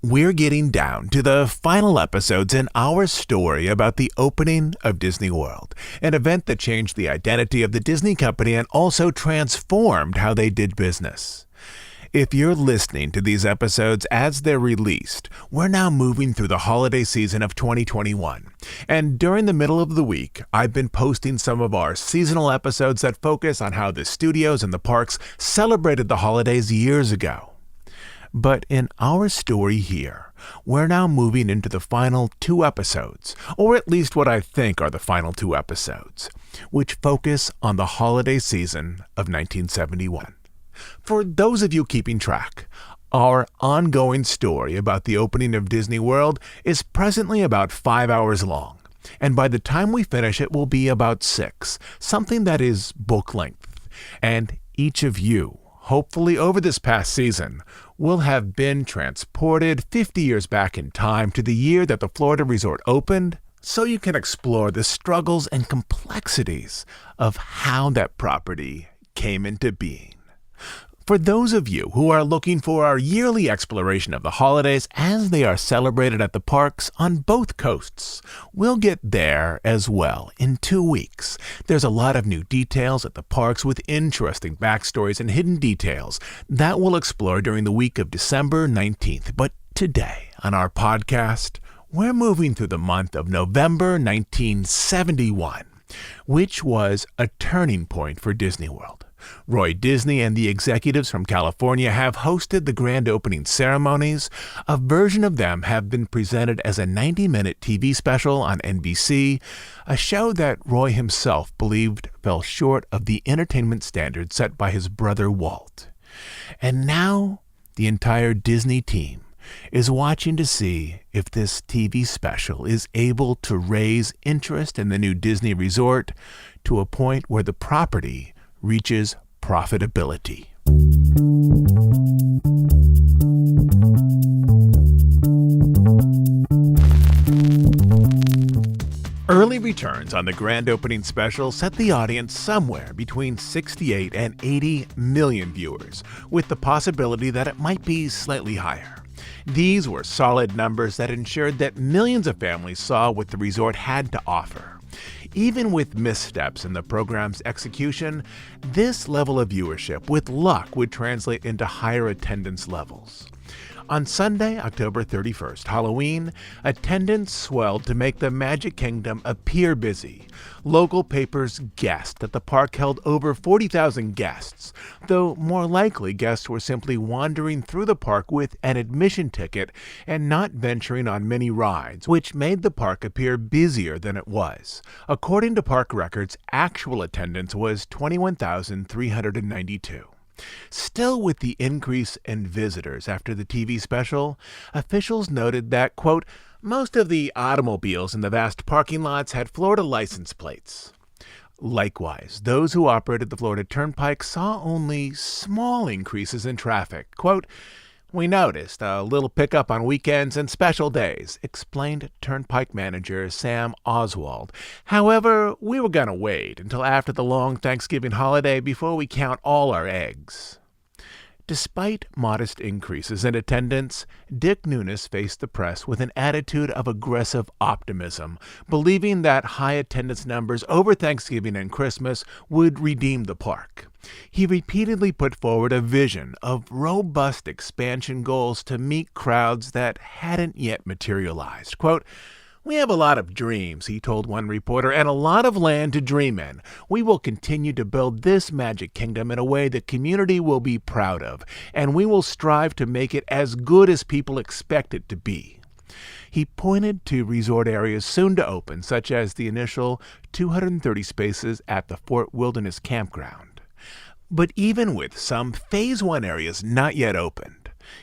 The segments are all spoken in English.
We're getting down to the final episodes in our story about the opening of Disney World, an event that changed the identity of the Disney company and also transformed how they did business. If you're listening to these episodes as they're released, we're now moving through the holiday season of 2021. And during the middle of the week, I've been posting some of our seasonal episodes that focus on how the studios and the parks celebrated the holidays years ago. But in our story here, we're now moving into the final 2 episodes, or at least what I think are the final 2 episodes, which focus on the holiday season of 1971. For those of you keeping track, our ongoing story about the opening of Disney World is presently about 5 hours long, and by the time we finish it will be about 6, something that is book length. And each of you, hopefully over this past season, will have been transported 50 years back in time to the year that the Florida resort opened, so you can explore the struggles and complexities of how that property came into being. For those of you who are looking for our yearly exploration of the holidays as they are celebrated at the parks on both coasts, we'll get there as well in 2 weeks. There's a lot of new details at the parks with interesting backstories and hidden details that we'll explore during the week of December 19th. But today on our podcast, we're moving through the month of November 1971, which was a turning point for Disney World. Roy Disney and the executives from California have hosted the grand opening ceremonies. A version of them have been presented as a 90-minute TV special on NBC, a show that Roy himself believed fell short of the entertainment standards set by his brother Walt. And now the entire Disney team is watching to see if this TV special is able to raise interest in the new Disney resort to a point where the property reaches profitability. Early returns on the grand opening special set the audience somewhere between 68 and 80 million viewers, with the possibility that it might be slightly higher. These were solid numbers that ensured that millions of families saw what the resort had to offer. Even with missteps in the program's execution, this level of viewership, with luck, would translate into higher attendance levels. On Sunday, October 31st, Halloween, attendance swelled to make the Magic Kingdom appear busy. Local papers guessed that the park held over 40,000 guests, though more likely guests were simply wandering through the park with an admission ticket and not venturing on many rides, which made the park appear busier than it was. According to park records, actual attendance was 21,392. Still, with the increase in visitors after the TV special, officials noted that, quote, most of the automobiles in the vast parking lots had Florida license plates. Likewise, those who operated the Florida Turnpike saw only small increases in traffic. Quote, we noticed a little pickup on weekends and special days, explained Turnpike manager Sam Oswald. However, we were going to wait until after the long Thanksgiving holiday before we count all our eggs. Despite modest increases in attendance, Dick Nunis faced the press with an attitude of aggressive optimism, believing that high attendance numbers over Thanksgiving and Christmas would redeem the park. He repeatedly put forward a vision of robust expansion goals to meet crowds that hadn't yet materialized. Quote, we have a lot of dreams, he told one reporter, and a lot of land to dream in. We will continue to build this Magic Kingdom in a way the community will be proud of, and we will strive to make it as good as people expect it to be. He pointed to resort areas soon to open, such as the initial 230 spaces at the Fort Wilderness Campground. But even with some Phase 1 areas not yet opened,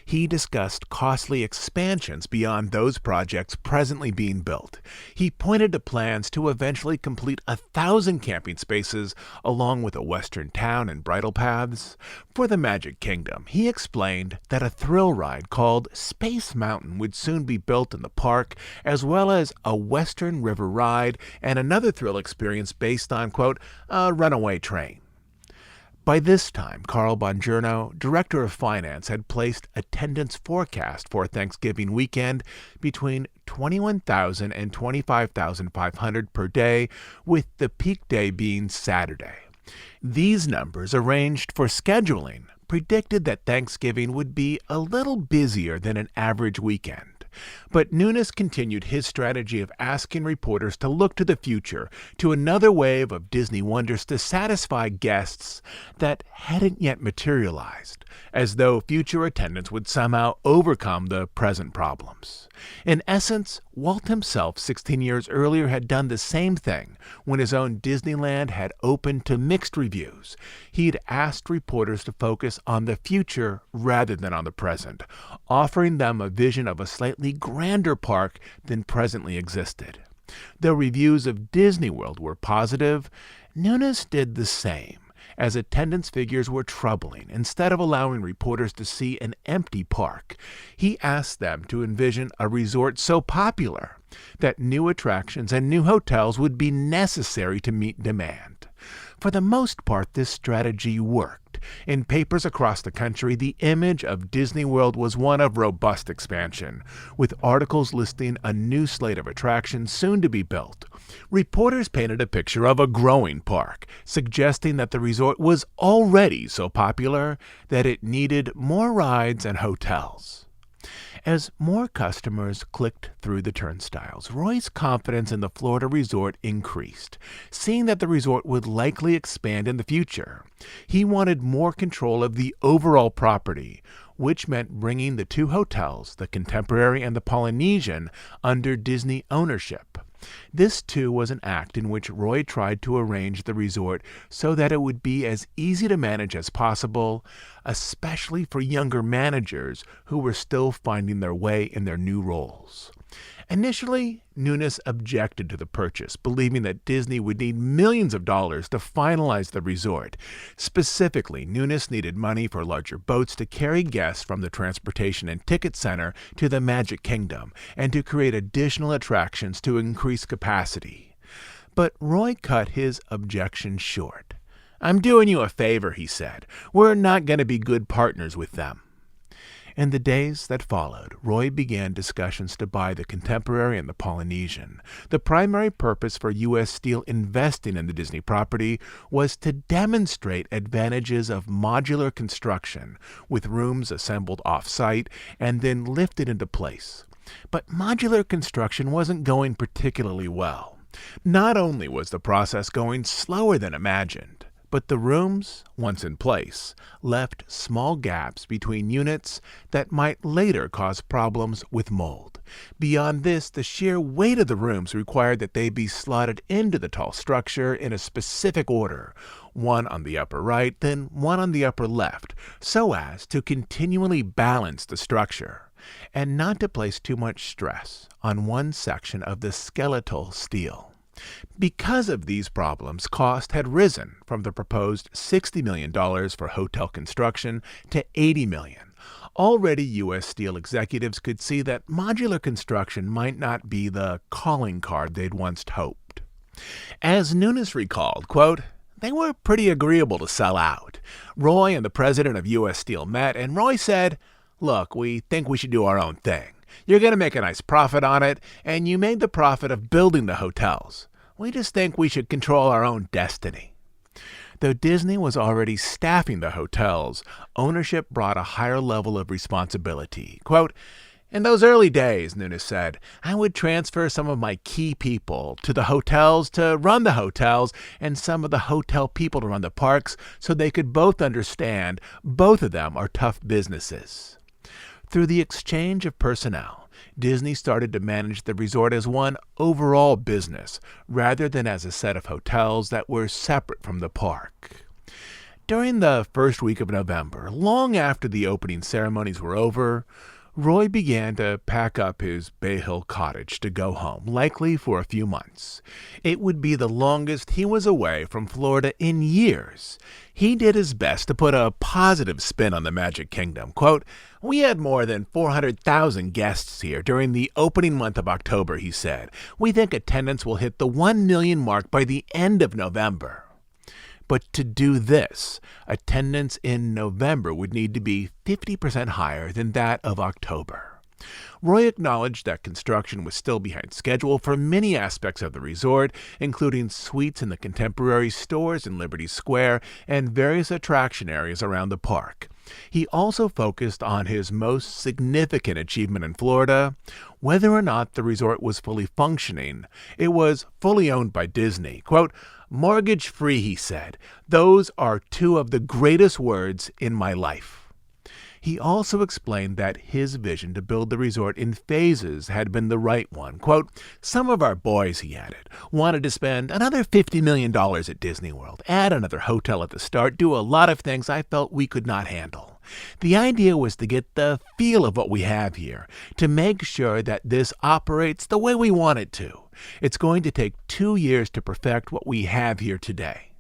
he discussed costly expansions beyond those projects presently being built. He pointed to plans to eventually complete 1,000 camping spaces along with a western town and bridle paths. For the Magic Kingdom, he explained that a thrill ride called Space Mountain would soon be built in the park, as well as a Western River ride and another thrill experience based on, quote, a runaway train. By this time, Carl Bongiorno, director of finance, had placed attendance forecast for Thanksgiving weekend between 21,000 and 25,500 per day, with the peak day being Saturday. These numbers, arranged for scheduling, predicted that Thanksgiving would be a little busier than an average weekend. But Nunes continued his strategy of asking reporters to look to the future, to another wave of Disney wonders to satisfy guests that hadn't yet materialized, as though future attendance would somehow overcome the present problems. In essence, Walt himself 16 years earlier had done the same thing when his own Disneyland had opened to mixed reviews. He'd asked reporters to focus on the future rather than on the present, offering them a vision of a slightly grander park than presently existed. Though reviews of Disney World were positive, Nunes did the same, as attendance figures were troubling. Instead of allowing reporters to see an empty park, he asked them to envision a resort so popular that new attractions and new hotels would be necessary to meet demand. For the most part, this strategy worked. In papers across the country, the image of Disney World was one of robust expansion, with articles listing a new slate of attractions soon to be built. Reporters painted a picture of a growing park, suggesting that the resort was already so popular that it needed more rides and hotels. As more customers clicked through the turnstiles, Roy's confidence in the Florida resort increased, seeing that the resort would likely expand in the future. He wanted more control of the overall property, which meant bringing the two hotels, the Contemporary and the Polynesian, under Disney ownership. This, too, was an act in which Roy tried to arrange the resort so that it would be as easy to manage as possible, especially for younger managers who were still finding their way in their new roles. Initially, Nunes objected to the purchase, believing that Disney would need millions of dollars to finalize the resort. Specifically, Nunes needed money for larger boats to carry guests from the Transportation and Ticket Center to the Magic Kingdom, and to create additional attractions to increase capacity. But Roy cut his objection short. "I'm doing you a favor," he said. "We're not going to be good partners with them." In the days that followed, Roy began discussions to buy the Contemporary and the Polynesian. The primary purpose for U.S. Steel investing in the Disney property was to demonstrate advantages of modular construction, with rooms assembled off-site and then lifted into place. But modular construction wasn't going particularly well. Not only was the process going slower than imagined, but the rooms, once in place, left small gaps between units that might later cause problems with mold. Beyond this, the sheer weight of the rooms required that they be slotted into the tall structure in a specific order, one on the upper right, then one on the upper left, so as to continually balance the structure, and not to place too much stress on one section of the skeletal steel. Because of these problems, cost had risen from the proposed $60 million for hotel construction to $80 million. Already, U.S. Steel executives could see that modular construction might not be the calling card they'd once hoped. As Nunes recalled, quote, "They were pretty agreeable to sell out. Roy and the president of U.S. Steel met, and Roy said, 'Look, we think we should do our own thing. You're going to make a nice profit on it, and you made the profit of building the hotels. We just think we should control our own destiny.'" Though Disney was already staffing the hotels, ownership brought a higher level of responsibility. Quote, "In those early days," Nunes said, "I would transfer some of my key people to the hotels to run the hotels, and some of the hotel people to run the parks, so they could both understand both of them are tough businesses." Through the exchange of personnel, Disney started to manage the resort as one overall business, rather than as a set of hotels that were separate from the park. During the first week of November, long after the opening ceremonies were over, Roy began to pack up his Bay Hill cottage to go home, likely for a few months. It would be the longest he was away from Florida in years. He did his best to put a positive spin on the Magic Kingdom. Quote, "We had more than 400,000 guests here during the opening month of October," he said. "We think attendance will hit the 1 million mark by the end of November." But to do this, attendance in November would need to be 50% higher than that of October. Roy acknowledged that construction was still behind schedule for many aspects of the resort, including suites in the contemporary stores in Liberty Square and various attraction areas around the park. He also focused on his most significant achievement in Florida, whether or not the resort was fully functioning. It was fully owned by Disney. Quote, "Mortgage-free," he said. "Those are two of the greatest words in my life." He also explained that his vision to build the resort in phases had been the right one. Quote, "Some of our boys," he added, "wanted to spend another $50 million at Disney World, add another hotel at the start, do a lot of things I felt we could not handle. The idea was to get the feel of what we have here, to make sure that this operates the way we want it to. It's going to take 2 years to perfect what we have here today."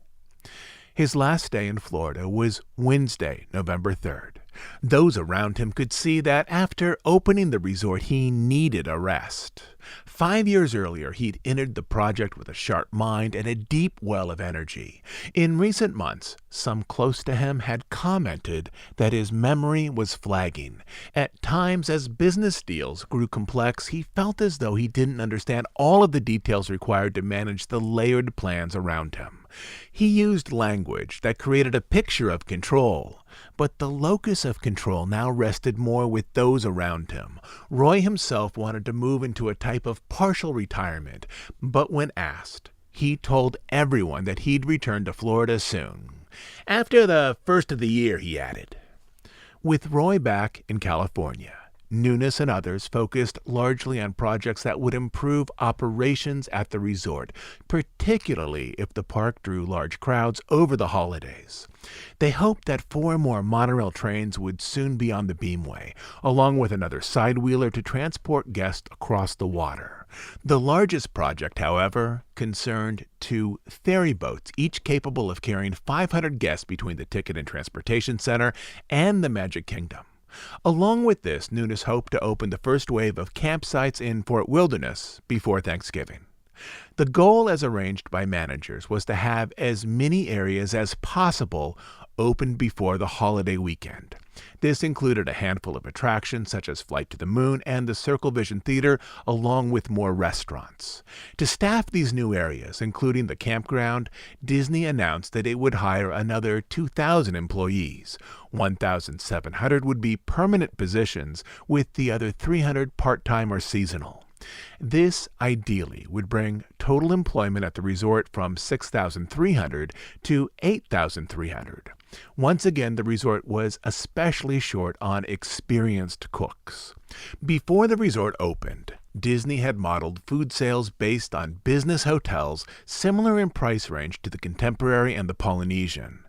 His last day in Florida was Wednesday, November 3rd. Those around him could see that after opening the resort, he needed a rest. 5 years earlier, he'd entered the project with a sharp mind and a deep well of energy. In recent months, some close to him had commented that his memory was flagging. At times, as business deals grew complex, he felt as though he didn't understand all of the details required to manage the layered plans around him. He used language that created a picture of control, but the locus of control now rested more with those around him. Roy himself wanted to move into a type of partial retirement, but when asked, he told everyone that he'd return to Florida soon. "After the first of the year," he added. With Roy back in California, Nunes and others focused largely on projects that would improve operations at the resort, particularly if the park drew large crowds over the holidays. They hoped that 4 more monorail trains would soon be on the Beamway, along with another sidewheeler to transport guests across the water. The largest project, however, concerned 2 ferry boats, each capable of carrying 500 guests between the Ticket and Transportation Center and the Magic Kingdom. Along with this, Nunes hoped to open the first wave of campsites in Fort Wilderness before Thanksgiving. The goal, as arranged by managers, was to have as many areas as possible open before the holiday weekend. This included a handful of attractions such as Flight to the Moon and the Circle Vision Theater, along with more restaurants. To staff these new areas, including the campground, Disney announced that it would hire another 2,000 employees. 1,700 would be permanent positions, with the other 300 part-time or seasonal. This, ideally, would bring total employment at the resort from 6,300 to 8,300. Once again, the resort was especially short on experienced cooks. Before the resort opened, Disney had modeled food sales based on business hotels similar in price range to the Contemporary and the Polynesian.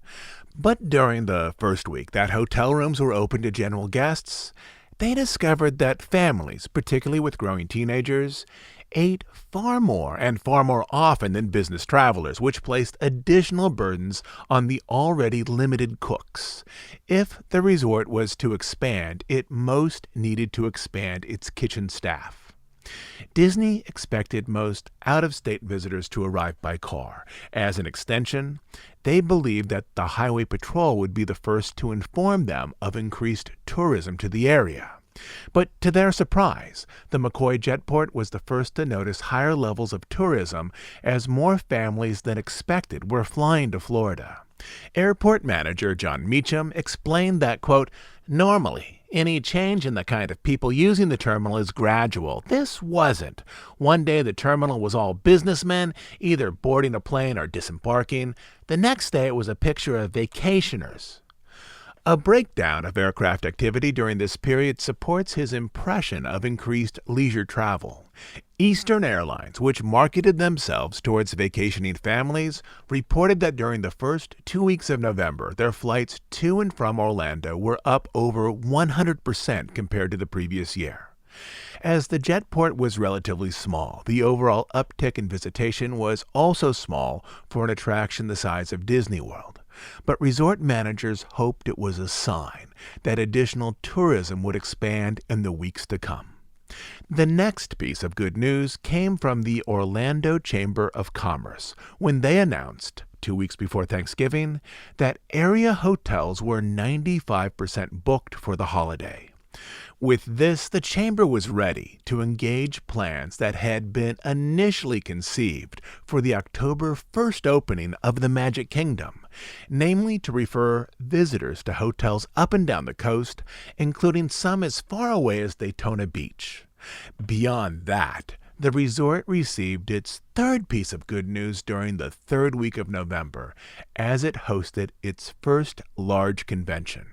But during the first week that hotel rooms were open to general guests, they discovered that families, particularly with growing teenagers, ate far more and far more often than business travelers, which placed additional burdens on the already limited cooks. If the resort was to expand, it most needed to expand its kitchen staff. Disney expected most out-of-state visitors to arrive by car. As an extension, they believed that the Highway Patrol would be the first to inform them of increased tourism to the area. But to their surprise, the McCoy Jetport was the first to notice higher levels of tourism as more families than expected were flying to Florida. Airport manager John Meacham explained that, quote, "Normally, any change in the kind of people using the terminal is gradual. This wasn't. One day the terminal was all businessmen, either boarding a plane or disembarking. The next day it was a picture of vacationers." A breakdown of aircraft activity during this period supports his impression of increased leisure travel. Eastern Airlines, which marketed themselves towards vacationing families, reported that during the first 2 weeks of November, their flights to and from Orlando were up over 100% compared to the previous year. As the jetport was relatively small, the overall uptick in visitation was also small for an attraction the size of Disney World. But resort managers hoped it was a sign that additional tourism would expand in the weeks to come. The next piece of good news came from the Orlando Chamber of Commerce when they announced 2 weeks before Thanksgiving, that area hotels were 95% booked for the holiday. With this, the chamber was ready to engage plans that had been initially conceived for the October 1st opening of the Magic Kingdom, namely to refer visitors to hotels up and down the coast, including some as far away as Daytona Beach. Beyond that, the resort received its third piece of good news during the third week of November, as it hosted its first large convention.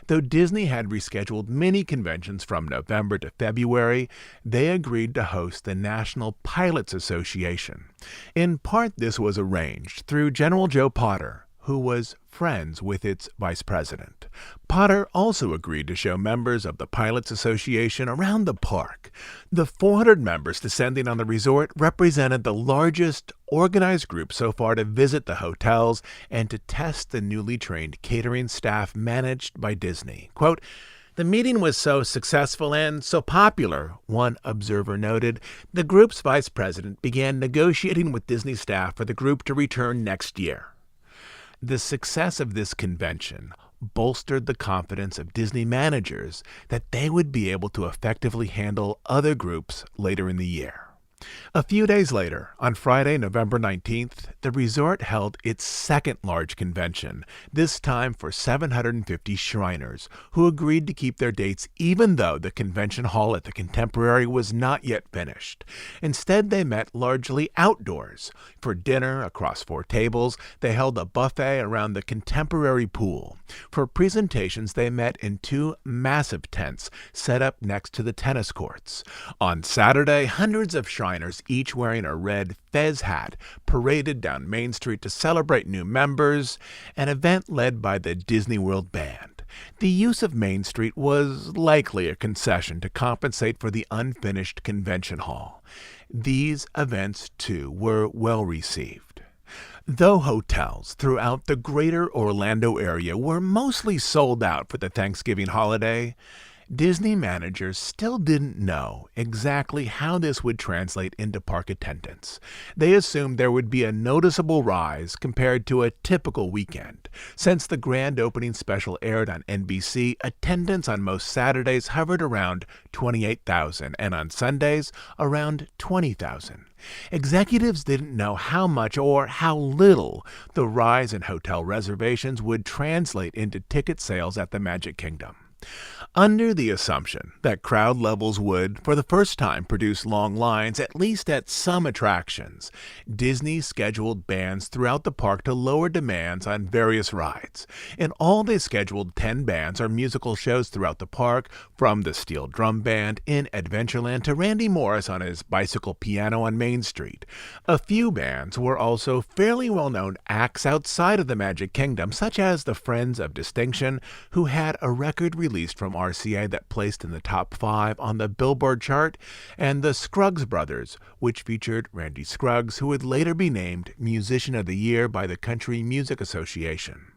Though Disney had rescheduled many conventions from November to February, they agreed to host the National Pilots Association. In part, this was arranged through General Joe Potter, who was friends with its vice president. Potter also agreed to show members of the Pilots Association around the park. The 400 members descending on the resort represented the largest organized group so far to visit the hotels and to test the newly trained catering staff managed by Disney. Quote, "The meeting was so successful and so popular," one observer noted, "the group's vice president began negotiating with Disney staff for the group to return next year." The success of this convention bolstered the confidence of Disney managers that they would be able to effectively handle other groups later in the year. A few days later, on Friday, November 19th, the resort held its second large convention, this time for 750 Shriners, who agreed to keep their dates even though the convention hall at the Contemporary was not yet finished. Instead, they met largely outdoors. For dinner, across 4 tables, they held a buffet around the Contemporary pool. For presentations, they met in 2 massive tents set up next to the tennis courts. On Saturday, hundreds of Shriners, each wearing a red fez hat, paraded down Main Street to celebrate new members, an event led by the Disney World Band. The use of Main Street was likely a concession to compensate for the unfinished convention hall. These events, too, were well received. Though hotels throughout the greater Orlando area were mostly sold out for the Thanksgiving holiday, Disney managers still didn't know exactly how this would translate into park attendance. They assumed there would be a noticeable rise compared to a typical weekend. Since the grand opening special aired on NBC, attendance on most Saturdays hovered around 28,000 and on Sundays around 20,000. Executives didn't know how much or how little the rise in hotel reservations would translate into ticket sales at the Magic Kingdom. Under the assumption that crowd levels would, for the first time, produce long lines, at least at some attractions, Disney scheduled bands throughout the park to lower demands on various rides. In all, they scheduled 10 bands or musical shows throughout the park, from the Steel Drum Band in Adventureland to Randy Morris on his bicycle piano on Main Street. A few bands were also fairly well-known acts outside of the Magic Kingdom, such as the Friends of Distinction, who had a record released from RCA that placed in the top 5 on the Billboard chart, and the Scruggs Brothers, which featured Randy Scruggs, who would later be named Musician of the Year by the Country Music Association.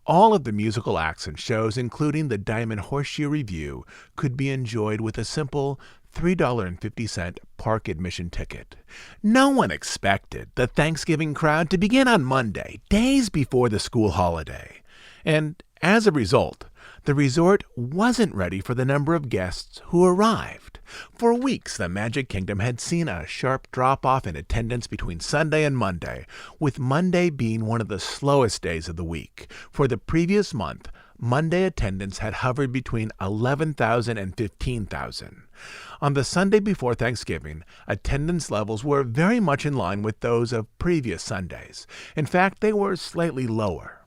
All of the musical acts and shows, including the Diamond Horseshoe Revue, could be enjoyed with a simple $3.50 park admission ticket. No one expected the Thanksgiving crowd to begin on Monday, days before the school holiday. And as a result, the resort wasn't ready for the number of guests who arrived. For weeks, the Magic Kingdom had seen a sharp drop-off in attendance between Sunday and Monday, with Monday being one of the slowest days of the week. For the previous month, Monday attendance had hovered between 11,000 and 15,000. On the Sunday before Thanksgiving, attendance levels were very much in line with those of previous Sundays. In fact, they were slightly lower.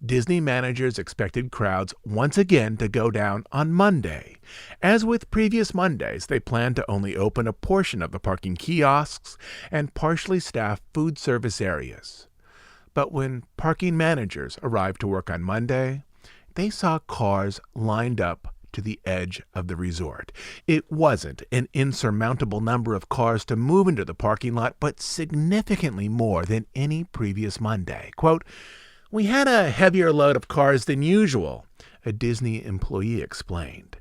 Disney managers expected crowds once again to go down on Monday. As with previous Mondays, they planned to only open a portion of the parking kiosks and partially staff food service areas. But when parking managers arrived to work on Monday, they saw cars lined up to the edge of the resort. It wasn't an insurmountable number of cars to move into the parking lot, but significantly more than any previous Monday. Quote, "We had a heavier load of cars than usual," a Disney employee explained.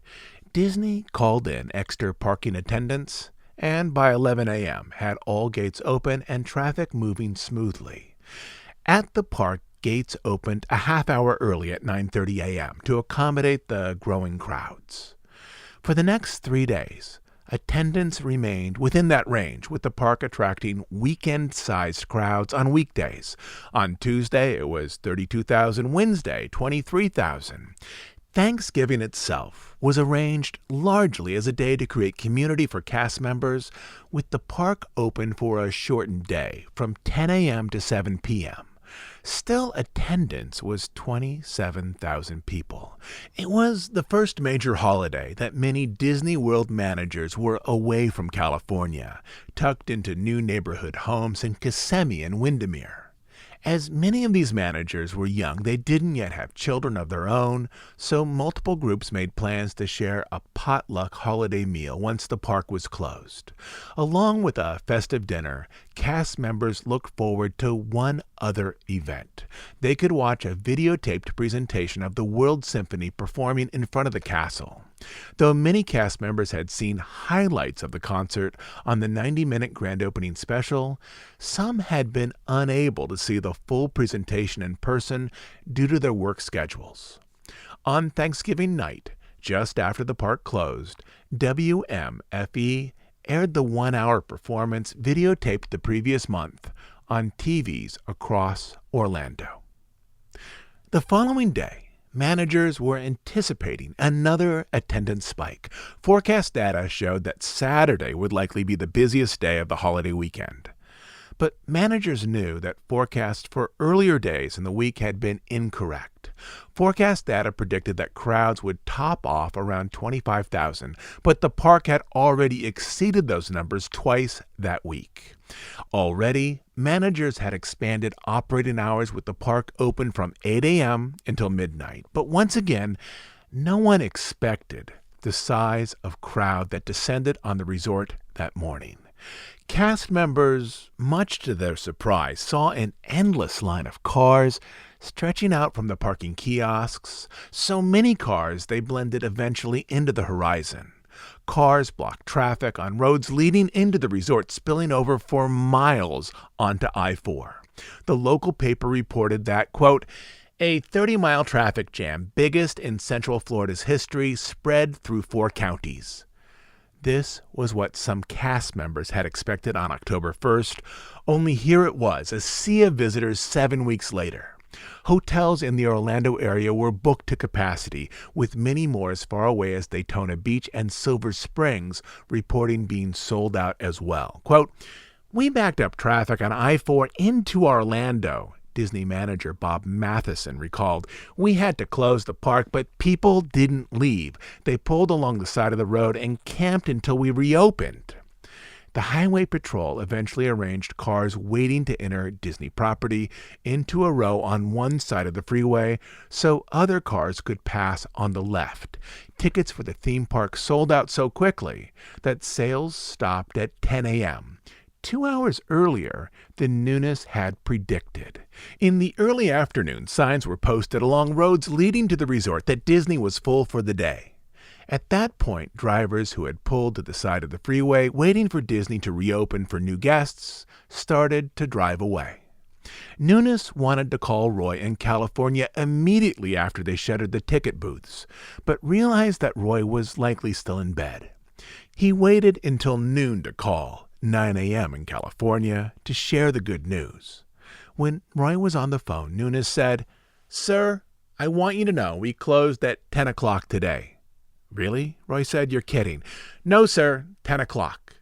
Disney called in extra parking attendants, and by 11 a.m. had all gates open and traffic moving smoothly. At the park, gates opened a half hour early at 9:30 a.m. to accommodate the growing crowds. For the next 3 days, attendance remained within that range, with the park attracting weekend-sized crowds on weekdays. On Tuesday, it was 32,000. Wednesday, 23,000. Thanksgiving itself was arranged largely as a day to create community for cast members, with the park open for a shortened day from 10 a.m. to 7 p.m. Still, attendance was 27,000 people. It was the first major holiday that many Disney World managers were away from California, tucked into new neighborhood homes in Kissimmee and Windermere. As many of these managers were young, they didn't yet have children of their own, so multiple groups made plans to share a potluck holiday meal once the park was closed. Along with a festive dinner, cast members looked forward to one other event. They could watch a videotaped presentation of the World Symphony performing in front of the castle. Though many cast members had seen highlights of the concert on the 90-minute grand opening special, some had been unable to see the full presentation in person due to their work schedules. On Thanksgiving night, just after the park closed, WMFE aired the one-hour performance videotaped the previous month on TVs across Orlando. The following day, managers were anticipating another attendance spike. Forecast data showed that Saturday would likely be the busiest day of the holiday weekend. But managers knew that forecasts for earlier days in the week had been incorrect. Forecast data predicted that crowds would top off around 25,000, but the park had already exceeded those numbers twice that week. Already, managers had expanded operating hours with the park open from 8 a.m. until midnight. But once again, no one expected the size of crowd that descended on the resort that morning. Cast members, much to their surprise, saw an endless line of cars stretching out from the parking kiosks, so many cars they blended eventually into the horizon. Cars blocked traffic on roads leading into the resort, spilling over for miles onto I-4. The local paper reported that, quote, a 30-mile traffic jam, biggest in Central Florida's history, spread through 4 counties. This was what some cast members had expected on October 1st, only here it was, a sea of visitors 7 weeks later. Hotels in the Orlando area were booked to capacity, with many more as far away as Daytona Beach and Silver Springs reporting being sold out as well. Quote, we backed up traffic on I-4 into Orlando, Disney manager Bob Matheson recalled. We had to close the park, but people didn't leave. They pulled along the side of the road and camped until we reopened. The Highway Patrol eventually arranged cars waiting to enter Disney property into a row on one side of the freeway so other cars could pass on the left. Tickets for the theme park sold out so quickly that sales stopped at 10 a.m., 2 hours earlier than Nunes had predicted. In the early afternoon, signs were posted along roads leading to the resort that Disney was full for the day. At that point, drivers who had pulled to the side of the freeway, waiting for Disney to reopen for new guests, started to drive away. Nunes wanted to call Roy in California immediately after they shuttered the ticket booths, but realized that Roy was likely still in bed. He waited until noon to call, 9 a.m. in California, to share the good news. When Roy was on the phone, Nunes said, Sir, I want you to know we closed at 10 o'clock today. Really? Roy said, you're kidding. No, sir, 10 o'clock.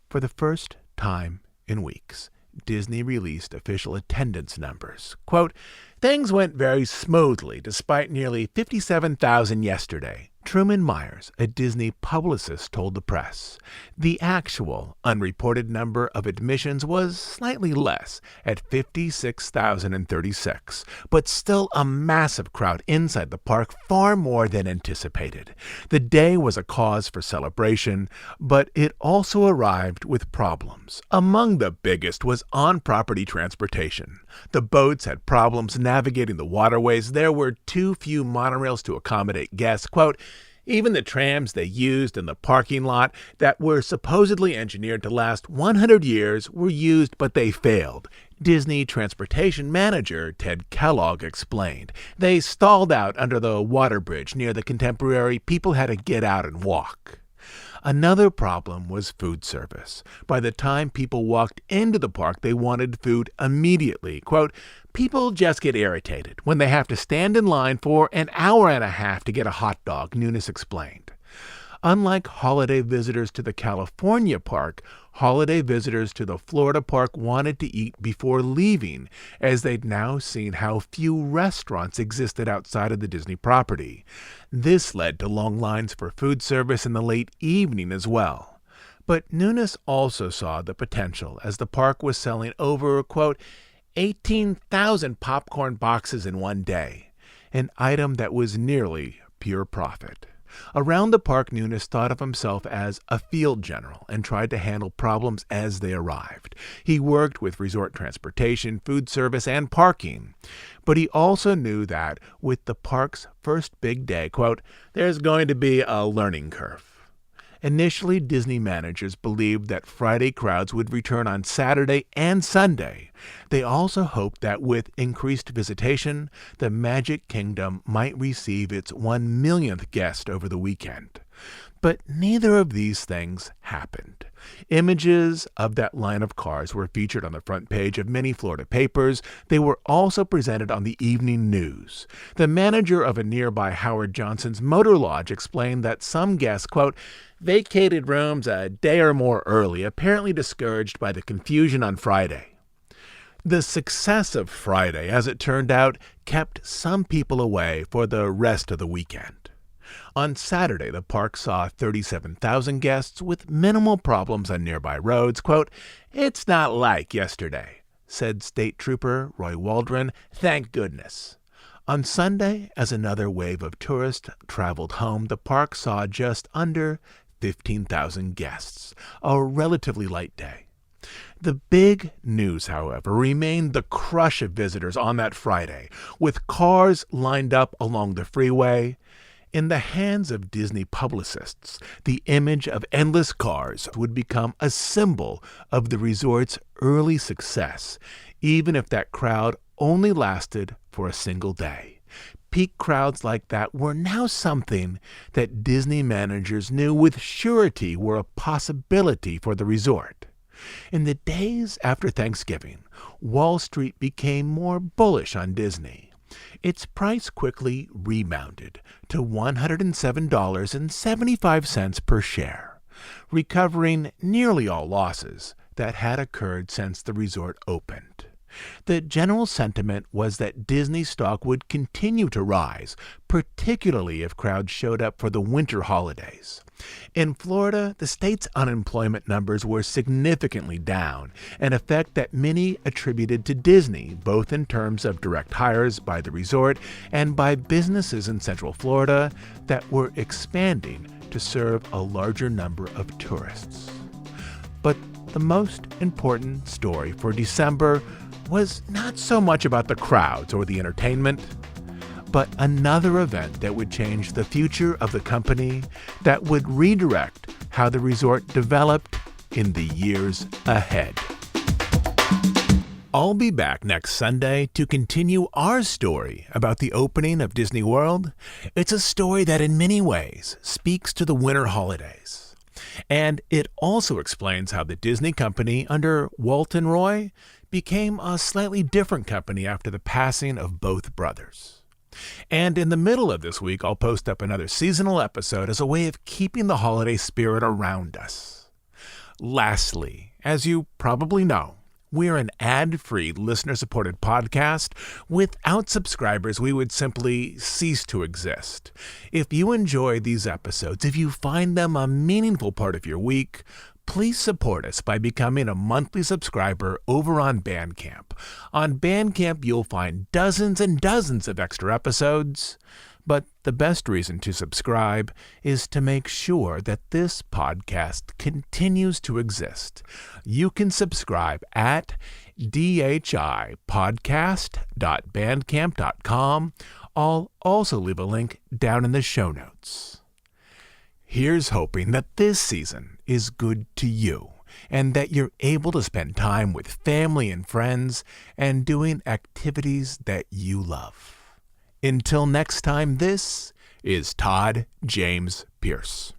For the first time in weeks, Disney released official attendance numbers. Quote, things went very smoothly despite nearly 57,000 yesterday. Truman Myers, a Disney publicist, told the press. The actual, unreported number of admissions was slightly less, at 56,036, but still a massive crowd inside the park, far more than anticipated. The day was a cause for celebration, but it also arrived with problems. Among the biggest was on-property transportation. The boats had problems navigating the waterways. There were too few monorails to accommodate guests. Quote, Even the trams they used in the parking lot that were supposedly engineered to last 100 years were used, but they failed. Disney transportation manager Ted Kellogg explained. They stalled out under the water bridge near the Contemporary. People had to get out and walk. Another problem was food service. By the time people walked into the park, they wanted food immediately. Quote, people just get irritated when they have to stand in line for an hour and a half to get a hot dog, Nunes explained. Unlike holiday visitors to the California park, holiday visitors to the Florida park wanted to eat before leaving, as they'd now seen how few restaurants existed outside of the Disney property. This led to long lines for food service in the late evening as well. But Nunes also saw the potential as the park was selling over, quote, 18,000 popcorn boxes in one day, an item that was nearly pure profit. Around the park, Nunes thought of himself as a field general and tried to handle problems as they arrived. He worked with resort transportation, food service, and parking. But he also knew that with the park's first big day, quote, there's going to be a learning curve. Initially, Disney managers believed that Friday crowds would return on Saturday and Sunday. They also hoped that with increased visitation, the Magic Kingdom might receive its 1 millionth guest over the weekend. But neither of these things happened. Images of that line of cars were featured on the front page of many Florida papers. They were also presented on the evening news. The manager of a nearby Howard Johnson's Motor Lodge explained that some guests, quote, vacated rooms a day or more early, apparently discouraged by the confusion on Friday. The success of Friday, as it turned out, kept some people away for the rest of the weekend. On Saturday, the park saw 37,000 guests with minimal problems on nearby roads. Quote, it's not like yesterday, said State Trooper Roy Waldron. Thank goodness. On Sunday, as another wave of tourists traveled home, the park saw just under 15,000 guests, a relatively light day. The big news, however, remained the crush of visitors on that Friday, with cars lined up along the freeway. In the hands of Disney publicists, the image of endless cars would become a symbol of the resort's early success, even if that crowd only lasted for a single day. Peak crowds like that were now something that Disney managers knew with surety were a possibility for the resort. In the days after Thanksgiving, Wall Street became more bullish on Disney. Its price quickly rebounded to $107.75 per share, recovering nearly all losses that had occurred since the resort opened. The general sentiment was that Disney stock would continue to rise, particularly if crowds showed up for the winter holidays. In Florida, the state's unemployment numbers were significantly down, an effect that many attributed to Disney, both in terms of direct hires by the resort and by businesses in Central Florida that were expanding to serve a larger number of tourists. But the most important story for December was not so much about the crowds or the entertainment, but another event that would change the future of the company, that would redirect how the resort developed in the years ahead. I'll be back next Sunday to continue our story about the opening of Disney World. It's a story that in many ways speaks to the winter holidays. And it also explains how the Disney company under Walt and Roy became a slightly different company after the passing of both brothers. And in the middle of this week, I'll post up another seasonal episode as a way of keeping the holiday spirit around us. Lastly, as you probably know, we're an ad-free, listener-supported podcast. Without subscribers, we would simply cease to exist. If you enjoy these episodes, if you find them a meaningful part of your week, please support us by becoming a monthly subscriber over on Bandcamp. On Bandcamp, you'll find dozens and dozens of extra episodes. But the best reason to subscribe is to make sure that this podcast continues to exist. You can subscribe at dhipodcast.bandcamp.com. I'll also leave a link down in the show notes. Here's hoping that this season is good to you and that you're able to spend time with family and friends and doing activities that you love. Until next time, this is Todd James Pierce.